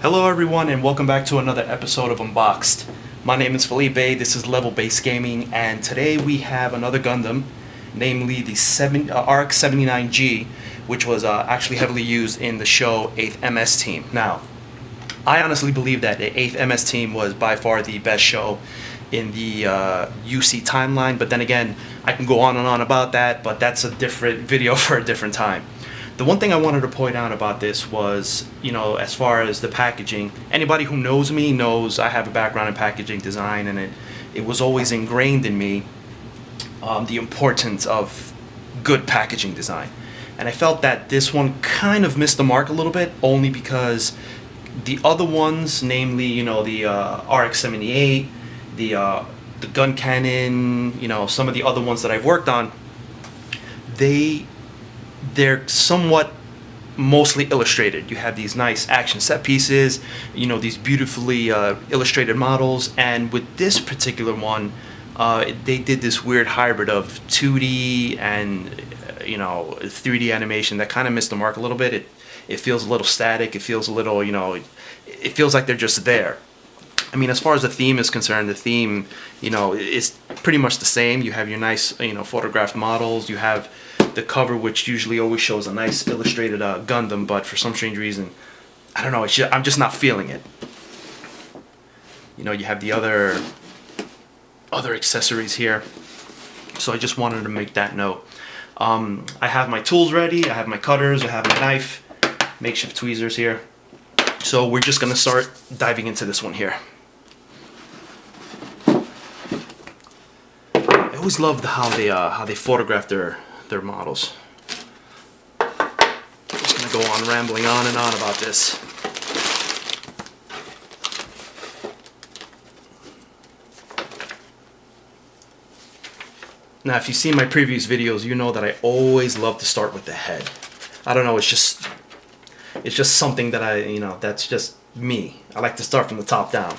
Hello everyone and welcome back to another episode of Unboxed. My name is Felipe, this is Level Based Gaming, and today we have another Gundam, namely the RX-79G, which was actually heavily used in the show 8th MS Team. Now, I honestly believe that the 8th MS Team was by far the best show in the UC timeline, but then again, I can go on and on about that, but that's a different video for a different time. The one thing I wanted to point out about this was, as far as the packaging, anybody who knows me knows I have a background in packaging design, and it was always ingrained in me the importance of good packaging design. And I felt that this one kind of missed the mark a little bit, only because the other ones, namely, the RX-78, the gun cannon, some of the other ones that I've worked on, they're somewhat mostly illustrated. You have these nice action set pieces, these beautifully illustrated models, and with this particular one, they did this weird hybrid of 2D and 3D animation that kind of missed the mark a little bit. It feels a little static. It feels a little, it feels like they're just there. I mean, as far as the theme is concerned, the theme, is pretty much the same. You have your nice, photographed models. You have the cover, which usually always shows a nice illustrated Gundam, but for some strange reason, I don't know, I'm just not feeling it. You have the other accessories here, so I just wanted to make that note. I have my tools ready, I have my cutters, I have my knife, makeshift tweezers here. So we're just gonna start diving into this one here. I always loved how they photograph their models. I'm just gonna go on rambling on and on about this. Now, if you've seen my previous videos, you know that I always love to start with the head. I don't know, it's just something that that's just me. I like to start from the top down.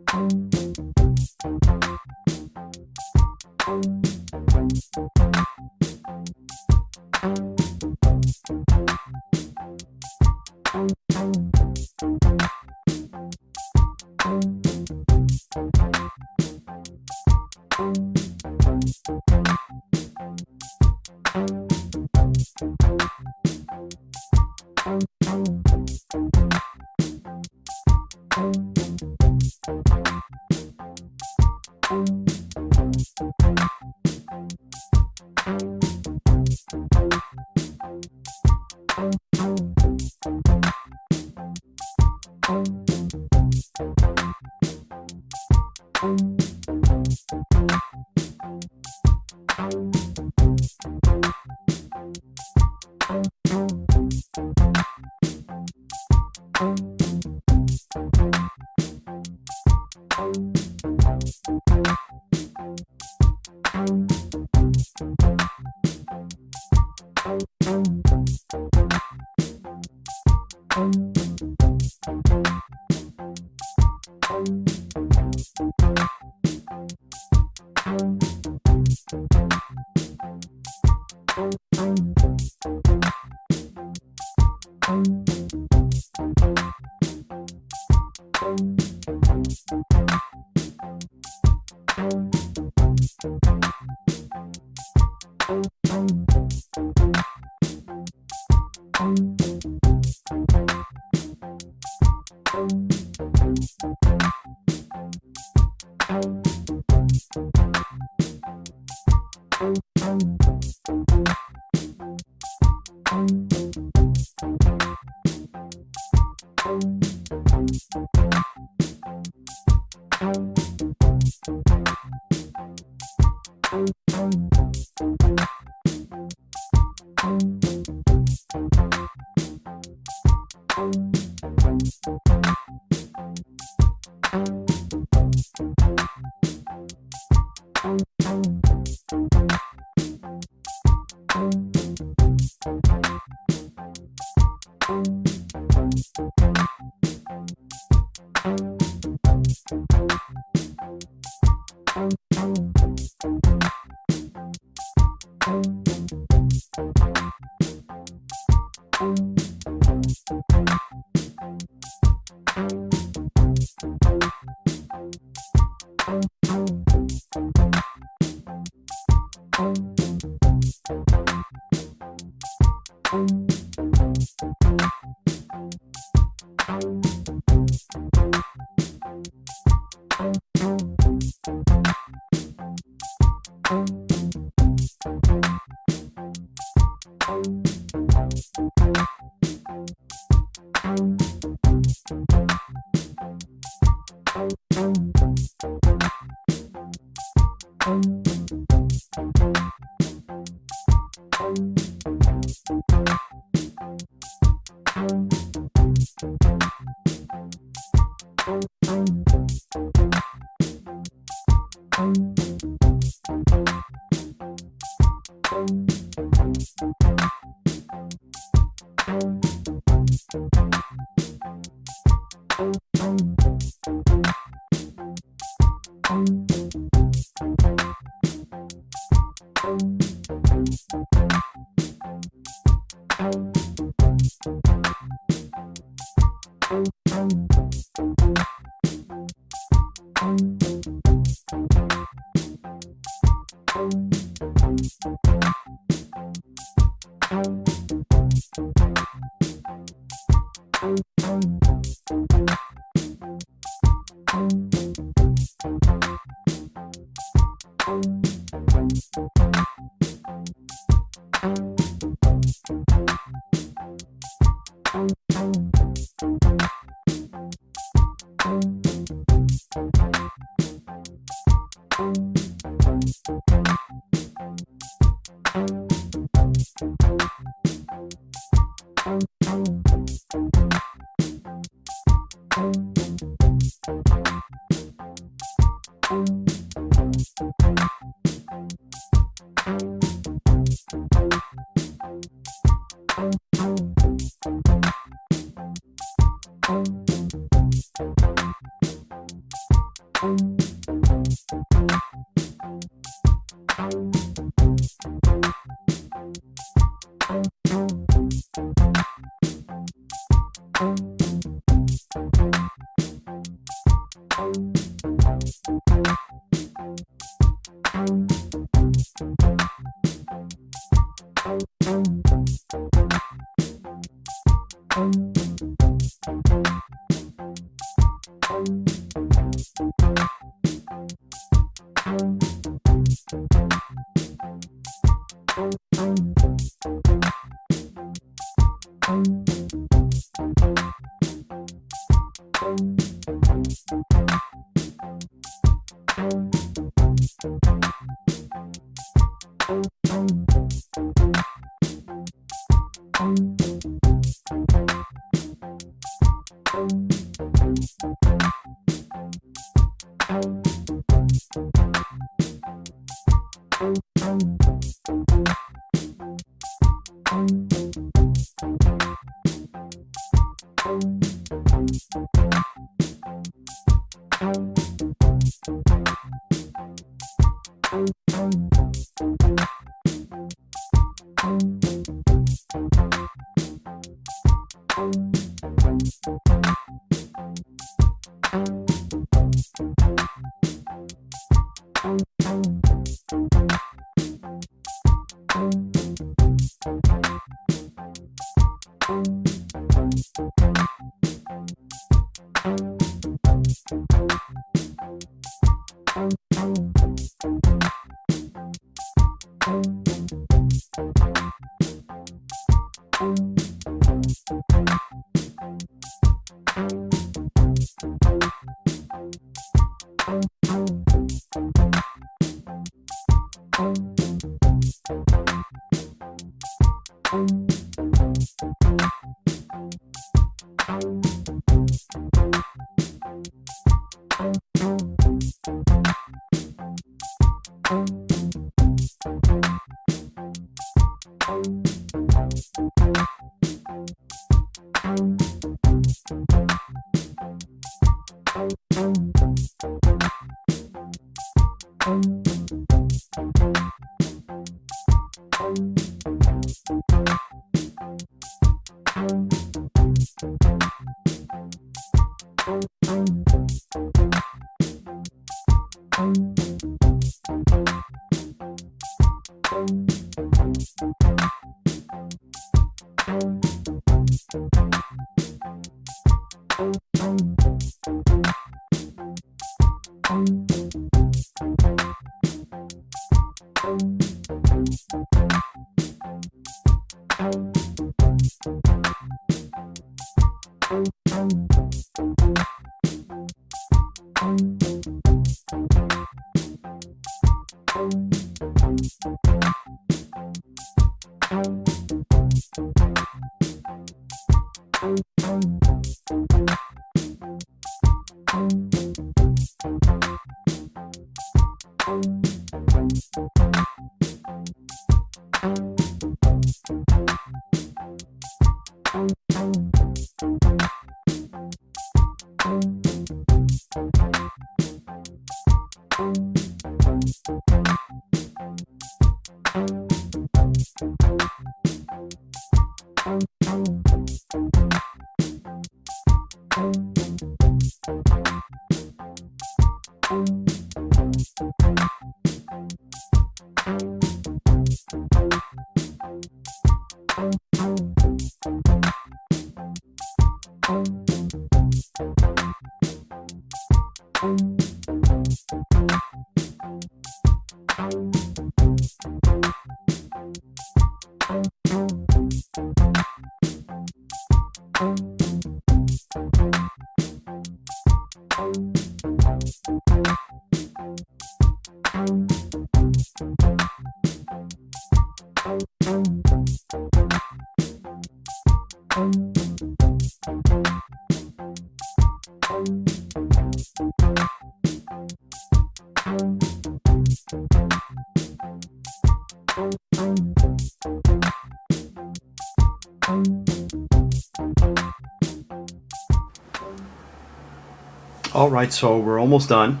Alright, so we're almost done.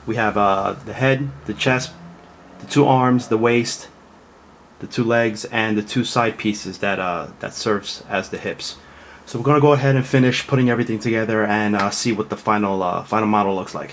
We have the head, the chest, the two arms, the waist, the two legs, and the two side pieces that serves as the hips. So we're gonna go ahead and finish putting everything together and see what the final model looks like.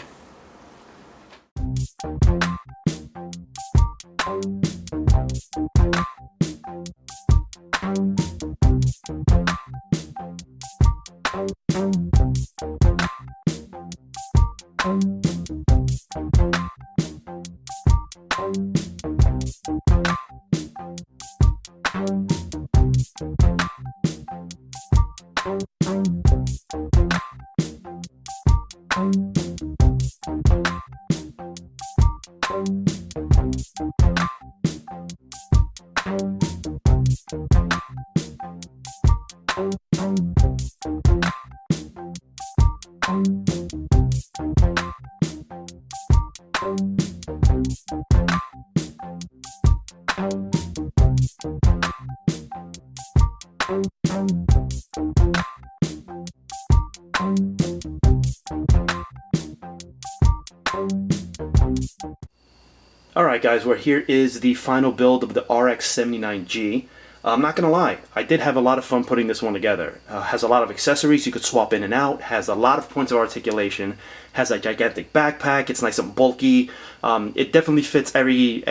Alright guys, well here is the final build of the RX-79G. I'm not gonna lie, I did have a lot of fun putting this one together. Has a lot of accessories you could swap in and out, has a lot of points of articulation, has a gigantic backpack, it's nice and bulky. It definitely fits every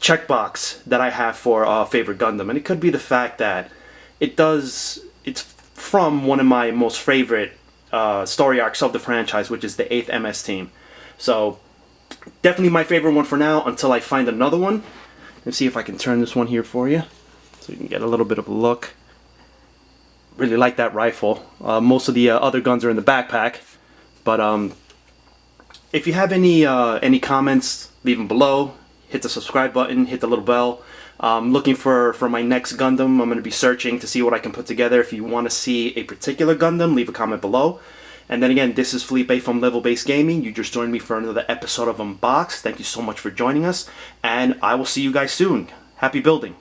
checkbox that I have for favorite Gundam, and it could be the fact that it's from one of my most favorite story arcs of the franchise, which is the 8th MS team. So definitely my favorite one for now until I find another one. Let's see if I can turn this one here for you so you can get a little bit of a look. Really like that rifle. Most of the other guns are in the backpack, but if you have any comments, leave them below. Hit the subscribe button, hit the little bell. Looking for my next Gundam. I'm going to be searching to see what I can put together. If you want to see a particular Gundam, leave a comment below. And then again, this is Felipe from Level Based Gaming. You just joined me for another episode of Unboxed. Thank you so much for joining us, and I will see you guys soon. Happy building.